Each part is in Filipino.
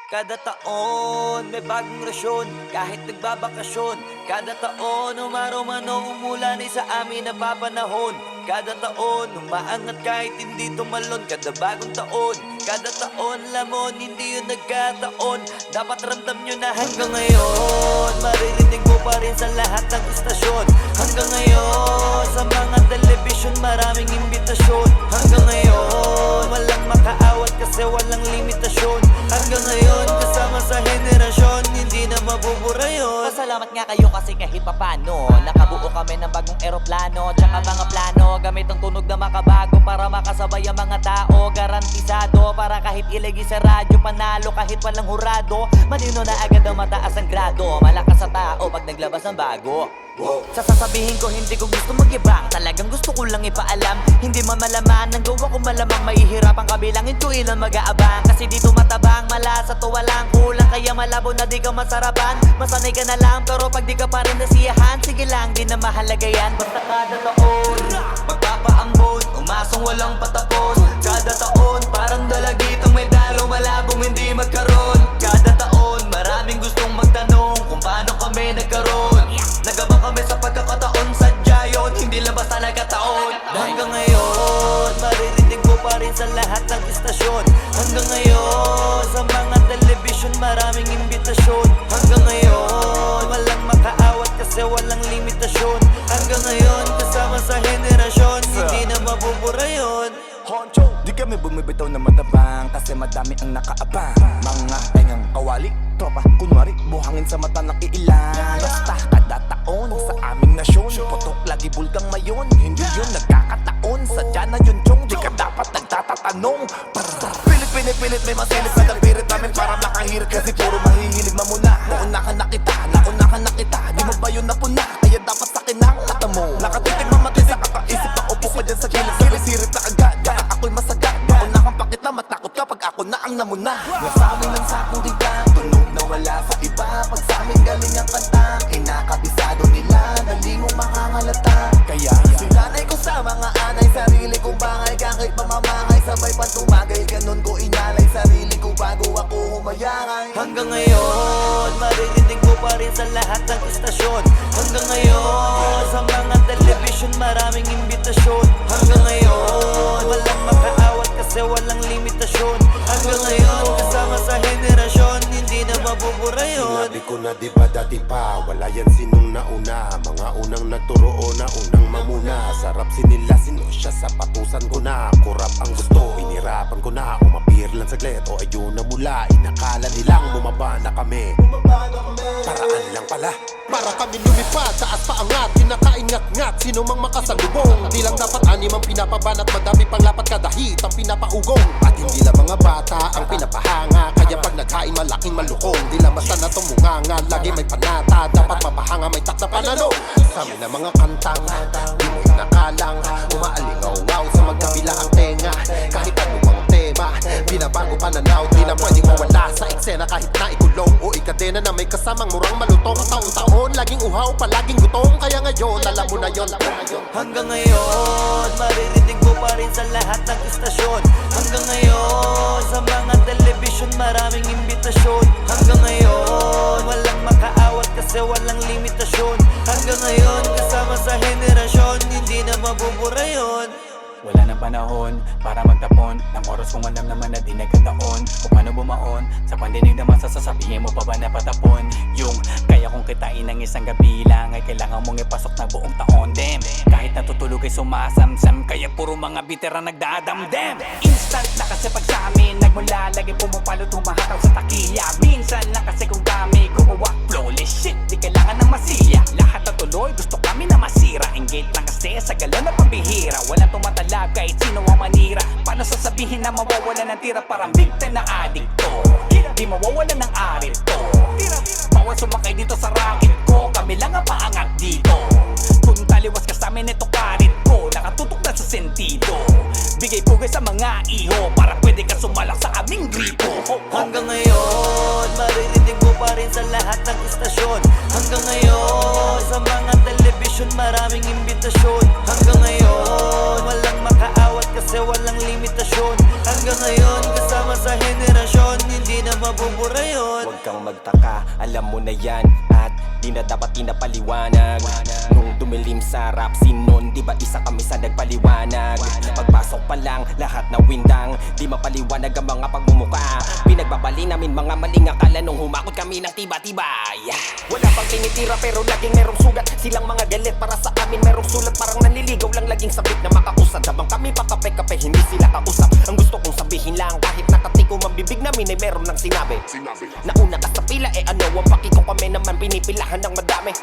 Kada taon may bagong rasyon, kahit nagbabakasyon. Kada taon umaraw man o umulan ay sa amin napapanahon. Kada taon umaangat kahit hindi tumalon. Kada bagong taon, kada taon lamon, hindi yun nagkataon. Dapat ramdam nyo na hanggang ngayon maririnig mo pa rin sa lahat ng istasyon. Hanggang ngayon sa mga telebisyon maraming imbitasyon. Hanggang ngayon walang makaawat kasi walang limitasyon. Hanggang ngayon kasama sa henerasyon, hindi na mabubura yun. Pasalamat nga kayo kasi kahit papano nakabuo kami ng bagong eroplano, tsaka mga plano gamit ang tunog na makabago para makasabay ang mga tao. Garantisado para kahit ilagi sa radyo, panalo kahit walang hurado. Malino na agad ang mataas ang grado, malakas sa tao pag naglabas ng bago. Sasasabihin ko hindi ko gusto magyabang, talagang gusto ko lang ipaalam. Hindi man malaman, ang gawa ko malamang mahihirapan kabilangin ko ilan mag-aabang. Kasi dito matabang, malasa to walang kulang, kaya malabo na di ka masarapan. Masanay ka na lang pero pag di ka pa rin nasiyahan, sige lang di na mahalaga yan. Basta kada taon magpapaambon, umasong walang patapos. Kada taon parang dalagitang may dalo, malabong hindi magkaroon. Kada taon maraming gustong magtanong kung paano kami nagkaroon. Nagabang kami sa pagkakataon, sadya yun, hindi lang basta nagkataon. Hanggang ngayon maririnig mo pa rin sa lahat ng istasyon. Hanggang ngayon sa mga telebisyon maraming imbitasyon. Hanggang ngayon walang makaawat kasi walang limitasyon. Hanggang ngayon kasama sa henerasyon, hindi na mabubura yun. Honcho, di kami bumibitaw na matabang kasi madami ang nakaabang. Mga tengang kawali, tropa, kunwari, buhangin sa mata ng iilan. Basta kada taon sa aming nasyon, putok lagi bulkang mayon. Hindi yun nagkakataon, sadya na yun chong. Di ka dapat nagtatatanong. Pilit, may masilip na dapirit namin para makahirit. Kasi puro mahihilig mamuna. Nauna ka na kita, di mo ba yun napuna? Kaya dapat sakin ang mata mo. Nakatitig mamatis sa kakaisip na upo ka dyan sa gilid. Sirit na agad, kaya ako'y masagad. Nauna kang pakit na matakot kapag ako na ang namuna. Nasa amin ang sakong digdang, tunog na wala sa iba. Pag sa amin galing ang kanta, kinakabisado nila, dali mo makakalata. Kaya sinanay ko sa mga anay, sarili kong bangay. Kahit mamamangay, sabay pa tumagay. Ganon ko inalay sarili ko bago ako humayangay. Hanggang ngayon maririnig mo pa rin sa lahat ng istasyon. Hanggang ngayon sa mga telebisyon maraming imbitasyon. Hanggang ngayon walang makaawat kasi walang limitasyon. Hanggang ngayon kasama sa henerasyon, hindi na mabubura yun. Sinabi ko na diba dati pa, wala yan sinong nauna. Mga unang nagturo o na unang mamuna. Sarap sinila sinusya sa patusan ko na. Kurap ang gusto, inirapan ko na. Umapir lang saglit o ayun na mula. Inakala nilang bumaba na kami. Paraan lang pala. Para kami lumipad, taas pa angat, kinakaingat-ngat, sino mang makasalubong. Di lang dapat anim ang pinapaban at madami pang lapat kada hit ang pinapaugong. At hindi lang mga bata ang pinapahanga, kaya pag nagkain malaking malukong. Di lang basta na tumunganga, lagi may panata, dapat mapahanga may takta panalo. Sa amin na mga kantang, di mo inakalang, umaalingaw-ngaw sa magkabila ang tenga. Kahit anumang tema, binabago pananaw, di na pwedeng mawala sa eksena. Kahit na ikulong o ikadena na may kasamang murang malutong. Taon-taon, laging uhaw, palaging gutom. Kaya ngayon, alam mo na yun. Hanggang ngayon maririnig mo pa rin sa lahat ng istasyon. Hanggang ngayon sa mga telebisyon maraming imbitasyon. Hanggang ngayon walang makaawat kasi walang limitasyon. Hanggang ngayon kasama sa henerasyon, hindi na mabubura yun. Wala nang panahon para magtapon ng oras kung alam naman na di nagkataon. Kung paano bumaon sa pandinig naman sasabihin mo pa ba na patapon. Yung kaya kong kitain ng isang gabi lang ay kailangan mong ipasok na buong taon. Damn, kahit natutulog ay sumasamsam, kaya puro mga bitera nagdadamdam. Instant na kasi pag sa amin nagmula, lagi pumapalot humahataw sa takilya. Minsan na kasi kung dami gumawa flawless shit, di kailangan ng masiya. Lahat na tuloy gusto kami na masira. Engage lang kasi sa galaw na pambihira. Walang tumatalab kahit sino ang manira. Paano sasabihin na mawawala ng tira? Parang victim na adikto, di mawawala ng arit to. Bawal sumakay dito sa racket ko, kami lang ang paangat dito. Kung taliwas ka sa amin ito karit ko, nakatutok na sa sentido. Bigay pugay sa mga iho para pwede ka sumalak sa aming gripo. Hanggang ngayon maririnig mo pa rin sa lahat ng istasyon. Hanggang ngayon sa mga telebisyon maraming imbitasyon. Hanggang ngayon walang makaawat kasi walang limitasyon. Hanggang ngayon kasama sa henerasyon, hindi na mabubura yun. Huwag kang magtaka, alam mo na yan. At di na dapat pinapaliwanag. Nung dumilim sa rap scene nun, di ba isa kami sa nagpaliwanag? Pagpasok pa lang, lahat na windang, di mapaliwanag ang mga pagmumuka. Pinagbabali namin mga maling akala nung humakot kami ng tiba-tibay. Wala pang tinitira pero laging merong sugat. Silang mga galit para sa amin merong sulat. Parang nanliligaw lang laging sabik na makausad. Habang kami pakape-kape, hindi sila kausap. Ang gusto kong sabihin lang, kahit nakatiko ang bibig namin ay meron ng sinabi. Nauna ka sa pila, ano ang paki ko kami naman pinipilahan ng madami.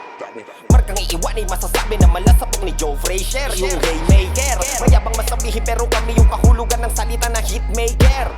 Markang iiwan ay masasabi na malasapok ni Joe Frazier, yung Raymaker. Mayabang masabihin pero kami yung kahulugan ng salita na hitmaker.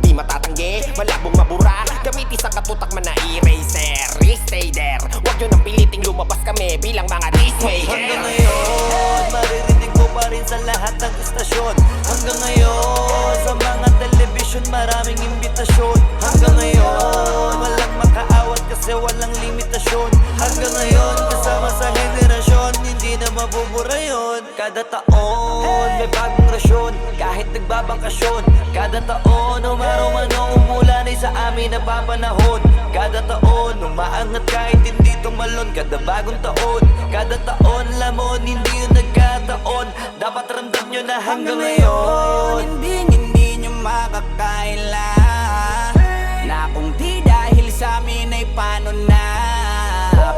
Di matatanggi, malabong mabura, gamitin sa katutak man na eraser. Stay there, wag yun ang piliting lumabas kami bilang mga dismaker. Hanggang ngayon, maririnig mo pa rin sa lahat ng istasyon. Hanggang ngayon, sa mga telebisyon maraming imbitasyon. Hanggang ngayon, walang makaawat kasi walang limitasyon. Hanggang ngayon, kasama sa henerasyon, hindi na mabubura yun. Kada taon, may bagong rasyon, kahit nagbabakasyon. Kada taon, umaro-mano umulan ay sa amin napapanahon. Kada taon, umaangat kahit hindi tumalon. Kada bagong taon, kada taon lamon, hindi yun nagkataon. Dapat ramdam nyo na hanggang ngayon Hindi nyo makakaila na kung di dahil sa amin ay paano na.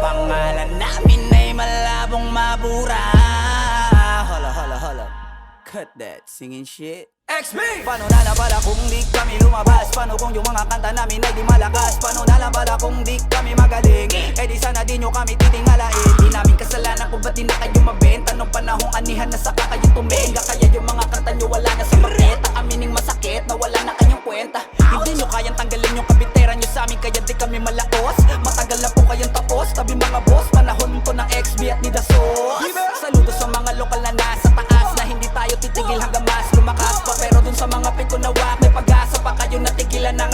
Pangalan namin ay malabong mabura. Hala cut that singing shit. XB! Paano na lang pala kung di kami lumabas? Paano kung yung mga kanta namin ay di malakas? Paano na lang pala kung di kami magaling? Eh di sana di nyo kami titingalain. Di namin kasalanan kung ba't di na kayo mabenta. Nung panahong anihan na saka kayo tumenga. Kaya yung mga kanta nyo wala na sa maketa. Amining masakit na wala na kanyang kwenta. Hindi nyo kayang tanggalin yung kabitera nyo sa amin. Kaya di kami malaos. Matagal na po kayong tapos. Tabi mga boss, panahon to ng XB at ni The Sauce. Saludo sa mga lokal na nasa taas, na hindi tayo titigil hanggang mas lumakas pa. Pero dun sa mga piko na wak, may pag-asa pa kayo natigilan ng